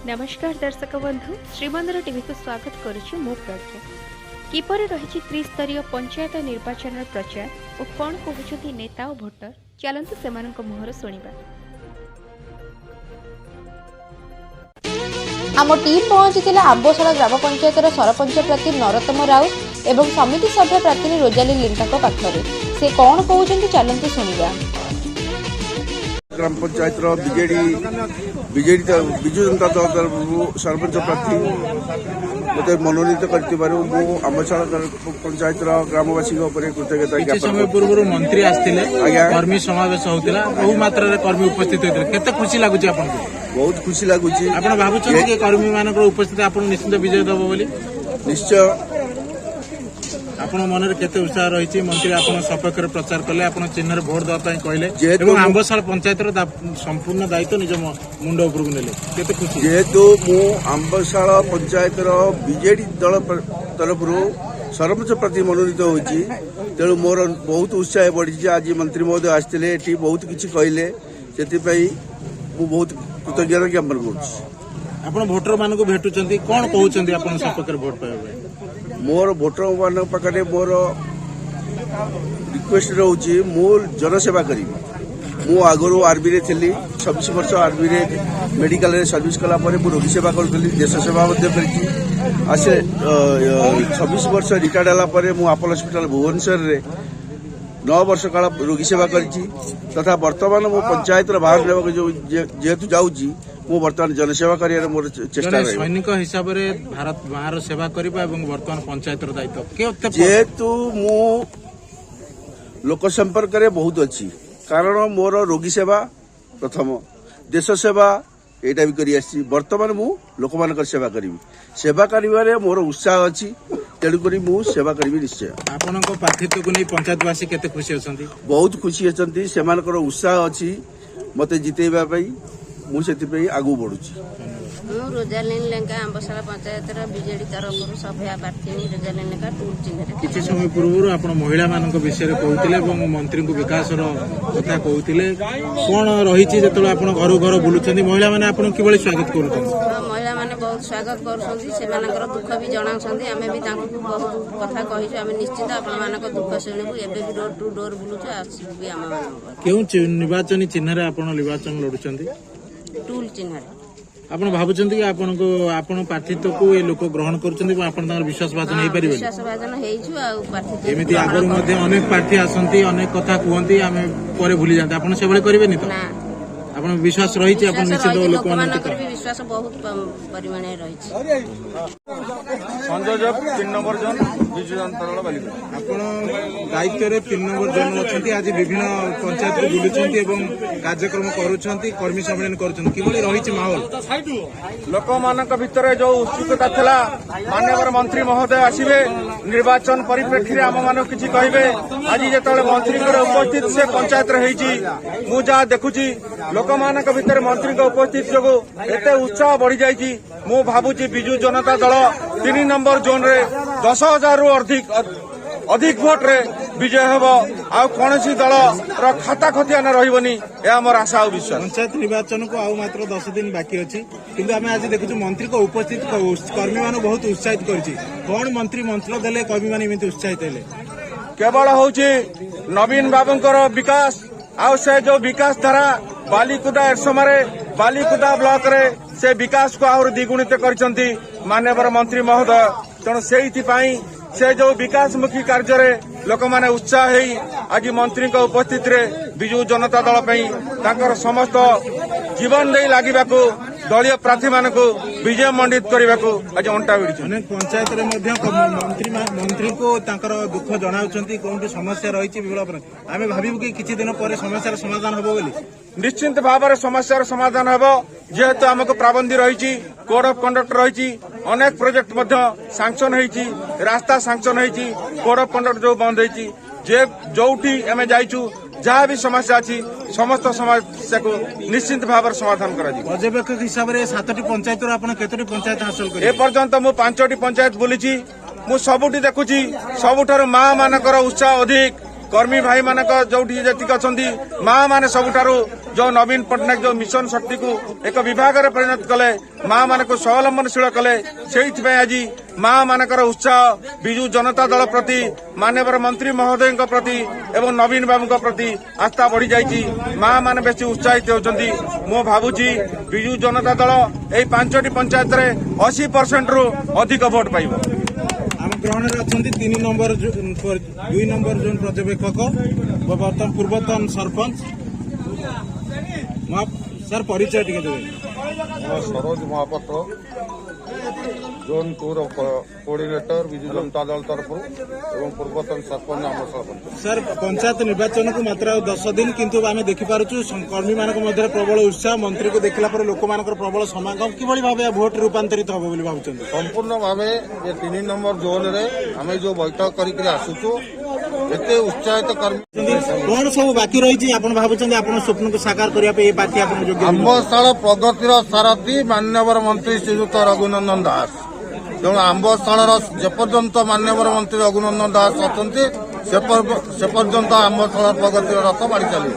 नमस्कार दर्शक बंधु श्रीमंदिर टीवी को स्वागत करुच्ची मो प्रज्ञा। किपर रही त्रिस्तरीय पंचायत निर्वाचन प्रचार और कौन कहते नेता और भोटर चलतु से मुहर शुणा। आम टीम पहुंची आंबशाला ग्राम पंचायत सरपंच प्रार्थी नरोत्तम राउत एवं समिति सभ्य प्रार्थी रोजाली लिंका पाखरे से कौन कहते चलतु शुणा। ग्राम पंचायत बीजेडी विजु जनता दल तरफ सरपंच प्रार्थी मत मनोनीत करमशाला पंचायत ग्रामवासी कृतज्ञता पूर्व मंत्री कर्मी समावेश होता बहु मात्रा कर्मी उपस्थित होते केते खुशी लगुच बहुत खुशी लगुच भावुं कि कर्मी मान उपस्थित आप निश्चित विजय दब बोली निश्चय आपण मन में केते उत्साह रही मंत्री आपण सपक्ष प्रचार कले आपण चिन्ह भोट देवाई कहले आंबशाला पंचायत संपूर्ण दायित्व निज मुंड उपर नेले केते खुशी जेहेतु मु आंबशाला पंचायत बीजेडी दल तरफ सरपंच प्रार्थी मनोनीत होती तेणु मोर बहुत उत्साह बढ़ी। आज मंत्री महोदय आसते बहुत किसी कहले से बहुत कृतज्ञता ज्ञापन कर भोटर मान भेटुंट कौन कहते आप सपक्ष भोट पाइबा मोर भोटर मान पाखे मोर रिक्वेस्ट रोचे मु जनसेवा करी मु आगु आर्मी रे थी 26 वर्ष आर्मी रे मेडिकल रे सर्विस कला रोगी सेवा करी देश सेवा आसे 26 वर्ष रिटायर्ड है मु आपोलो हॉस्पिटल भुवनेश्वर रे 9 वर्ष काल रोगी सेवा करी तथा वर्तमान मो पंचायत बाहर लेवा जेहेतु जाऊँगी मु वर्तमान जनसेवा कर मोर चेष्टा सैनिक हिसाब से भारत बाहर सेवा करबा एवं वर्तमान पंचायत दायित्व जेहेतु मु लोक संपर्क रे बहुत अच्छी कारण मोर रोगी सेवा प्रथम देश सेवा एटा भी करी आसी वर्तमान मु लोक मानकर सेवा करी सेवा करिवारे मोर उत्साह अच्छी तेणु करी मु सेवा करी निश्चय। आपण प्रार्थीत्व को नहीं पंचायतवासी केते खुशी अछंती बहुत खुशी अछंती सेमानकर उत्साह अच्छी मते जितेबा पई मु सेति आगु बढ़ुची। रोजालिन लेंका आंबशाला पंचायत बीजेडी तरफ सभ्य प्रार्थी रोजालिन लेंका टूल चिन्ह किछि समय पूर्व आपण महिला मानक विषय कहउतिले एवं मंत्री को विकास रो कथा कहउतिले कोन रहिछि जेतले आपण घर घर बुलुछन्ती महिला माने आपण किबळी स्वागत करूछन्ती महिला माने बहुत स्वागत करूछन्ती सेमानकर दुख भी जणाउछन्ती आमे भी तांको बहुत कथा कहिछु आमे निश्चित आपण मानक दुख सुनिबु एबे भी डोर टू डोर बुलुछु आसी भी आमा केउ निर्वाचन चिन्ह रे आपण निर्वाचन लडुछन्ती टूल चिन्ह आपण भाबुछन्ती कि आपण प्रार्थीत्व को ए लोक ग्रहण करूछन्ती आपण तार विश्वास भाजन हे परिबे विश्वास भाजन हेइछु आ प्रार्थी एमिति आगर मध्ये अनेक प्रार्थी आसंती अनेक कथा कहंती आमे परे भूली जाते आपण सेबळे करिवेनी तो ना आपण विश्वास रहिछि आपण निश्चित लोक मानकर भी विश्वास बहुत परिमाणे रहिछि। संयोजक 3 नंबर जन विजु जनता दल बालिका आपण दायित्व रे 3 नंबर जन अछंती आज विभिन्न पंचायत रे बुलुछंती एवं कार्यक्रम करूछंती कर्मी सम्मेलन करूछंती किबळी रहिछि माहौल लोक मानक भितर जो उत्सुकता थिला माननीय मंत्री महोदय आसीबे निर्वाचन परिप्रेक्षी रे हम मानक किछि कहिबे आज जेतले मंत्री को उपस्थित से पंचायत रे हेछि मु जा देखुछि लोक मानक भितर मंत्री को उपस्थित जोगो एते उत्साह बढ़ी जाइछि मु भाबुछि बिजु जनता दल 3 नंबर जोन रे 10,000 रु अधिक भोट रे विजय हेबो आ कोनसी दल रो खाता खतिया न रहिबनी ए हमर आशा और विश्वास। पंचायत निर्वाचन को आउ मात्र 10 दिन बाकी अछि किंतु आमे आज देखुछु मंत्री को उपस्थित कर्मी मान बहुत उत्साहित करछि कोन मंत्री मंत्र देले कर्मी मान इमिति उत्साहित हेले केवल होछि नवीन बाबूंकर विकास आ से जो विकास धारा बालीकुदा समय बालीकुदा ब्लॉक रे से विकास को आहुर द्विगुणित करछंती माननीय मंत्री महोदय तेणु से जो विकासमुखी कार्य रे लोक माने उत्साह हेई आज मंत्री को उपस्थित रे बिजु जनता दल पई ताकर समस्त जीवन दे लागिबाको दलीय प्रार्थी मान को विजय मंडित करने को आज अंटा भिड़ी अनेक पंचायत रे मध्य मंत्री को तांकर दुख जनाउछंती कोनटी समस्या रहिछि विवरण आमे भाबिबु कि किछि दिन पर समस्यार समाधान होबो बोली निश्चित भाव में समस्यार समाधान हेबो जेहेतु आमको प्राबंधी रहिछि कोड ऑफ कंडक्ट रहिछि अनेक प्रोजेक्ट मध्य सैंक्शन हेछि रास्ता सैंक्शन हेछि कोड ऑफ कंडक्ट जो बंद हेछि जे जोठी आमे जाइछु जहाँ भी समस्या अच्छी समस्त समस्या को निश्चित भाव समाधान पर्यवेक्षक हिसाब से 7टी पंचायत केतोटी पंचायत हासिल कर एपर्यंत मु 5टी पंचायत बुली मु सबुठी देखुची सबुठार माँ मानकर उत्साह अधिक कर्मी भाई मानक जो जतिक अच्छा माँ मैंने सबुठारु जो नवीन पट्टनायक जो मिशन शक्ति को एक विभाग में परिणत कले माँ मान को स्वावलंबनशील कले से आज माँ मानकर उत्साह विजु जनता दल प्रति माननीय मंत्री महोदय प्रति एवं नवीन बाबू प्रति आस्था बढ़ी जाइए माँ मैंने बेसी उत्साहित होती मु भावुची विजु जनता दल यही 5टी पंचायत रे 80% रु अधिक भोट पाइब। आम ग्रहण में अच्छा 2 नंबर जोन पर्यवेक्षक बर्तमान पूर्वतन सरपंच सर परिचय टिके देवे। सरोज महापात्र जोन 2 कोऑर्डिनेटर विजु जनता दल तरफ एवं पूर्वतन सरपंच आम सरपंच। सर पंचायत निर्वाचन को मात्र 10 दिन किंतु आम देखिपुर कर्मी मान प्रबल उत्साह मंत्री को देखला लोक मान प्रबल समागम कि भाव भोट रूपांतरित हम बोली भावुं संपूर्ण भाव ये 3 नंबर जोन रे आम जो बैठक करके आसुचु एते उत्साहित कर्मी कौन सब बाकी रही आप भावुं स्वप्न को साकार करने पार्टी आप आंबशाल प्रगतिर सारथी माननीय मंत्री श्रीयुत रघुनंदन दास तेणु आंबशाल जेपर्यंत माननीय मंत्री रघुनंदन दास अच्छा से पर्यंत आंबशाल प्रगतिर रथ माड़ी चलिए।